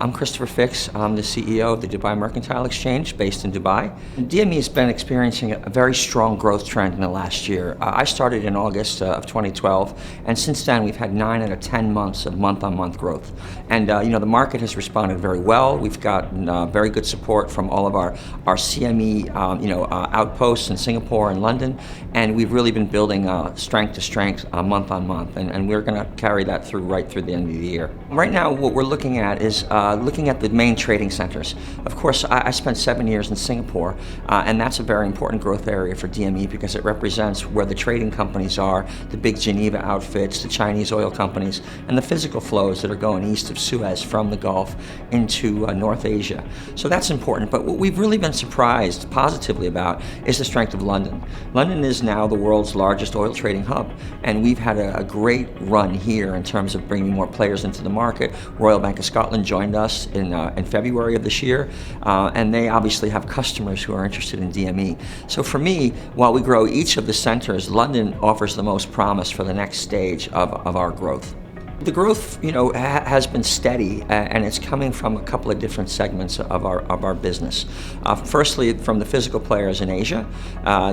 I'm Christopher Fix. I'm the CEO of the Dubai Mercantile Exchange based in Dubai. DME has been experiencing a very strong growth trend in the last year. I started in August of 2012, and since then we've had 9 out of 10 months of month-on-month growth. And the market has responded very well. We've gotten very good support from all of our CME outposts in Singapore and London, and we've really been building strength to strength month on month, and we're going to carry that through right through the end of the year. Right now what we're looking at is looking at the main trading centers. Of course, I spent 7 years in Singapore, and that's a very important growth area for DME because it represents where the trading companies are, the big Geneva outfits, the Chinese oil companies, and the physical flows that are going east of Suez from the Gulf into North Asia. So that's important, but what we've really been surprised positively about is the strength of London. London is now the world's largest oil trading hub, and we've had a great run here in terms of bringing more players into the market. Royal Bank of Scotland joined us in February of this year, and they obviously have customers who are interested in DME. So for me, while we grow each of the centers, London offers the most promise for the next stage of our growth. The growth, has been steady, and it's coming from a couple of different segments of our business. Firstly, from the physical players in Asia.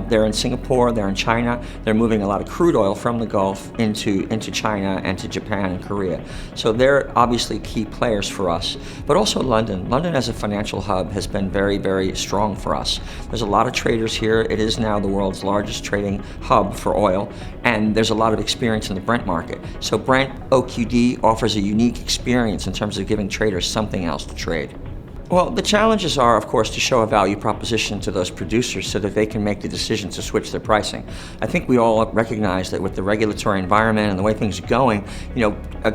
They're in Singapore, they're in China. They're moving a lot of crude oil from the Gulf into China and to Japan and Korea. So they're obviously key players for us. But also London. London as a financial hub has been very, very strong for us. There's a lot of traders here. It is now the world's largest trading hub for oil, and there's a lot of experience in the Brent market. So Brent, OQD offers a unique experience in terms of giving traders something else to trade. Well, the challenges are, of course, to show a value proposition to those producers so that they can make the decision to switch their pricing. I think we all recognize that with the regulatory environment and the way things are going,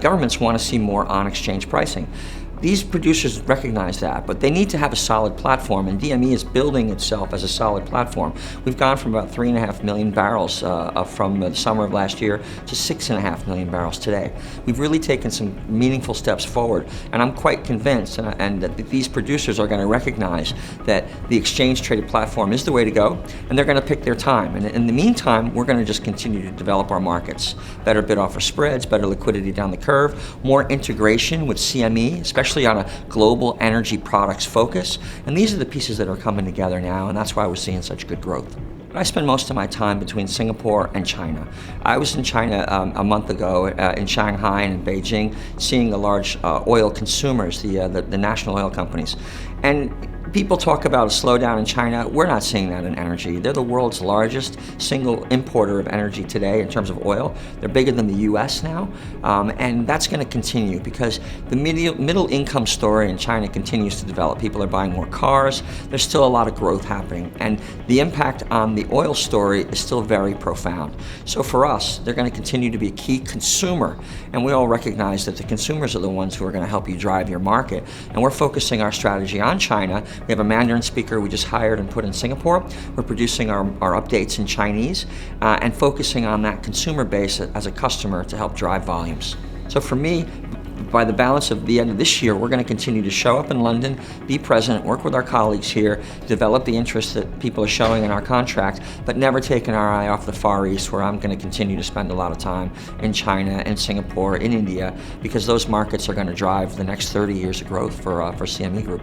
governments want to see more on-exchange pricing. These producers recognize that, but they need to have a solid platform, and DME is building itself as a solid platform. We've gone from about 3.5 million barrels from the summer of last year to 6.5 million barrels today. We've really taken some meaningful steps forward, and I'm quite convinced and that these producers are going to recognize that the exchange-traded platform is the way to go, and they're going to pick their time. And in the meantime, we're going to just continue to develop our markets. Better bid-offer spreads, better liquidity down the curve, more integration with CME, especially on a global energy products focus, and these are the pieces that are coming together now, and that's why we're seeing such good growth. I spend most of my time between Singapore and China. I was in China a month ago in Shanghai and in Beijing, seeing the large oil consumers, the national oil companies. And people talk about a slowdown in China. We're not seeing that in energy. They're the world's largest single importer of energy today in terms of oil. They're bigger than the US now, and that's going to continue because the middle income story in China continues to develop. People are buying more cars. There's still a lot of growth happening, and the impact on the oil story is still very profound. So for us, they're going to continue to be a key consumer, and we all recognize that the consumers are the ones who are going to help you drive your market, and we're focusing our strategy on China. We have a Mandarin speaker we just hired and put in Singapore. We're producing our updates in Chinese and focusing on that consumer base as a customer to help drive volumes. So for me, by the balance of the end of this year, we're going to continue to show up in London, be present, work with our colleagues here, develop the interest that people are showing in our contract, but never taking our eye off the Far East, where I'm going to continue to spend a lot of time in China, in Singapore, in India, because those markets are going to drive the next 30 years of growth for CME Group.